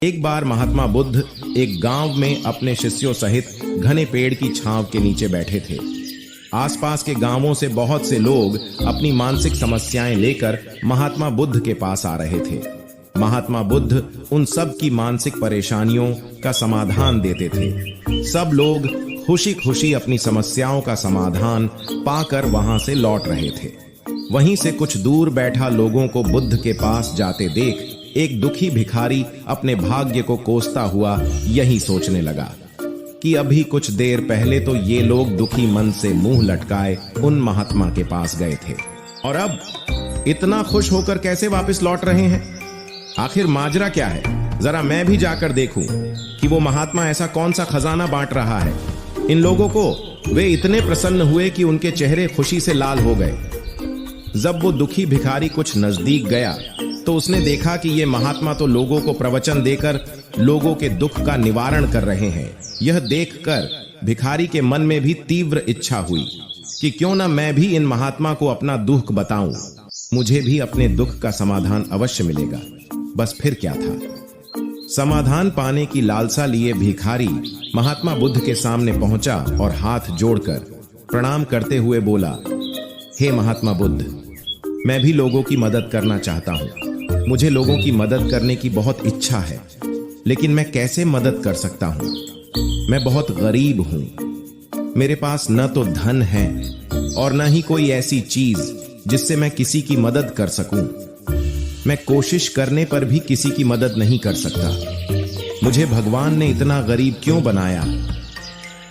एक बार महात्मा बुद्ध एक गांव में अपने शिष्यों सहित घने पेड़ की छांव के नीचे बैठे थे। आसपास के गांवों से बहुत से लोग अपनी मानसिक समस्याएं लेकर महात्मा बुद्ध के पास आ रहे थे। महात्मा बुद्ध उन सब की मानसिक परेशानियों का समाधान देते थे। सब लोग खुशी खुशी अपनी समस्याओं का समाधान पाकर वहां से लौट रहे थे। वहीं से कुछ दूर बैठा लोगों को बुद्ध के पास जाते देख एक दुखी भिखारी अपने भाग्य को कोसता हुआ यही सोचने लगा कि अभी कुछ देर पहले तो ये लोग दुखी मन से मुंह लटकाए उन महात्मा के पास गए थे और अब इतना खुश होकर कैसे वापस लौट रहे हैं। आखिर माजरा क्या है? जरा मैं भी जाकर देखूं कि वो महात्मा ऐसा कौन सा खजाना बांट रहा है इन लोगों को। वे इतने प्रसन्न हुए कि उनके चेहरे खुशी से लाल हो गए। जब वो दुखी भिखारी कुछ नजदीक गया तो उसने देखा कि ये महात्मा तो लोगों को प्रवचन देकर लोगों के दुख का निवारण कर रहे हैं। यह देखकर भिखारी के मन में भी तीव्र इच्छा हुई कि क्यों न मैं भी इन महात्मा को अपना दुख बताऊं, मुझे भी अपने दुख का समाधान अवश्य मिलेगा। बस फिर क्या था, समाधान पाने की लालसा लिए भिखारी महात्मा बुद्ध के सामने पहुंचा और हाथ जोड़कर प्रणाम करते हुए बोला, हे महात्मा बुद्ध, मैं भी लोगों की मदद करना चाहता हूं। मुझे लोगों की मदद करने की बहुत इच्छा है, लेकिन मैं कैसे मदद कर सकता हूं? मैं बहुत गरीब हूं। मेरे पास न तो धन है और न ही कोई ऐसी चीज जिससे मैं किसी की मदद कर सकूं। मैं कोशिश करने पर भी किसी की मदद नहीं कर सकता। मुझे भगवान ने इतना गरीब क्यों बनाया?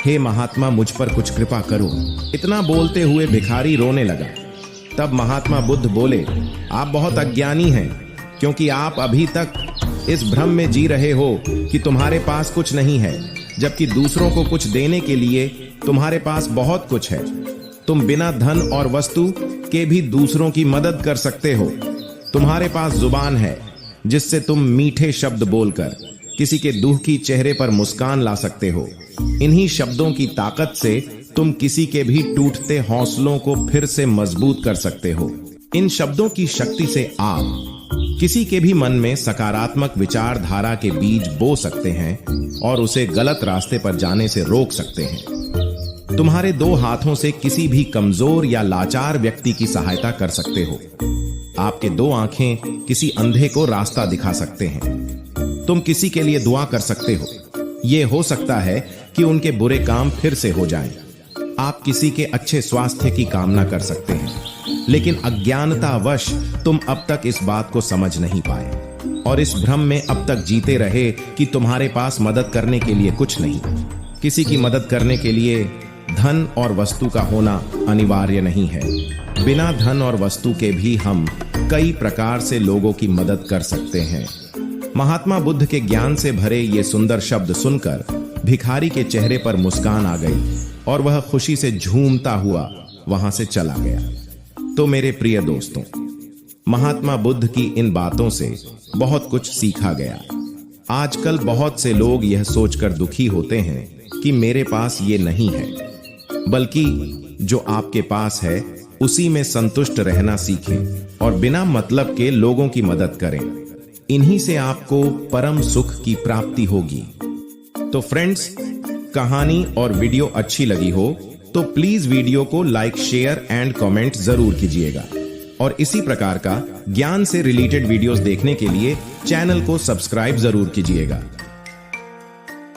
हे महात्मा, मुझ पर कुछ कृपा करो। इतना बोलते हुए भिखारी रोने लगा। तब महात्मा बुद्ध बोले, आप बहुत अज्ञानी हैं, क्योंकि आप अभी तक इस भ्रम में जी रहे हो कि तुम्हारे पास कुछ नहीं है, जबकि दूसरों को कुछ देने के लिए तुम्हारे पास बहुत कुछ है। तुम बिना धन और वस्तु के भी दूसरों की मदद कर सकते हो। तुम्हारे पास जुबान है जिससे तुम मीठे शब्द बोलकर किसी के दुखी चेहरे पर मुस्कान ला सकते हो। इन्हीं शब्दों की ताकत से तुम किसी के भी टूटते हौसलों को फिर से मजबूत कर सकते हो। इन शब्दों की शक्ति से आप किसी के भी मन में सकारात्मक विचारधारा के बीज बो सकते हैं और उसे गलत रास्ते पर जाने से रोक सकते हैं। तुम्हारे दो हाथों से किसी भी कमजोर या लाचार व्यक्ति की सहायता कर सकते हो। आपके दो आंखें किसी अंधे को रास्ता दिखा सकते हैं। तुम किसी के लिए दुआ कर सकते हो। यह हो सकता है कि उनके बुरे काम फिर से हो जाएं। आप किसी के अच्छे स्वास्थ्य की कामना कर सकते हैं, लेकिन अज्ञानतावश तुम अब तक इस बात को समझ नहीं पाए और इस भ्रम में अब तक जीते रहे कि तुम्हारे पास मदद करने के लिए कुछ नहीं। किसी की मदद करने के लिए धन और वस्तु का होना अनिवार्य नहीं है। बिना धन और वस्तु के भी हम कई प्रकार से लोगों की मदद कर सकते हैं। महात्मा बुद्ध के ज्ञान से भरे ये सुंदर शब्द सुनकर भिखारी के चेहरे पर मुस्कान आ गई और वह खुशी से झूमता हुआ वहां से चला गया। तो मेरे प्रिय दोस्तों, महात्मा बुद्ध की इन बातों से बहुत कुछ सीखा गया। आजकल बहुत से लोग यह सोचकर दुखी होते हैं कि मेरे पास ये नहीं है, बल्कि जो आपके पास है उसी में संतुष्ट रहना सीखें और बिना मतलब के लोगों की मदद करें। इन्हीं से आपको परम सुख की प्राप्ति होगी। तो फ्रेंड्स, कहानी और वीडियो अच्छी लगी हो तो प्लीज वीडियो को लाइक, शेयर एंड कमेंट जरूर कीजिएगा और इसी प्रकार का ज्ञान से रिलेटेड वीडियोस देखने के लिए चैनल को सब्सक्राइब जरूर कीजिएगा।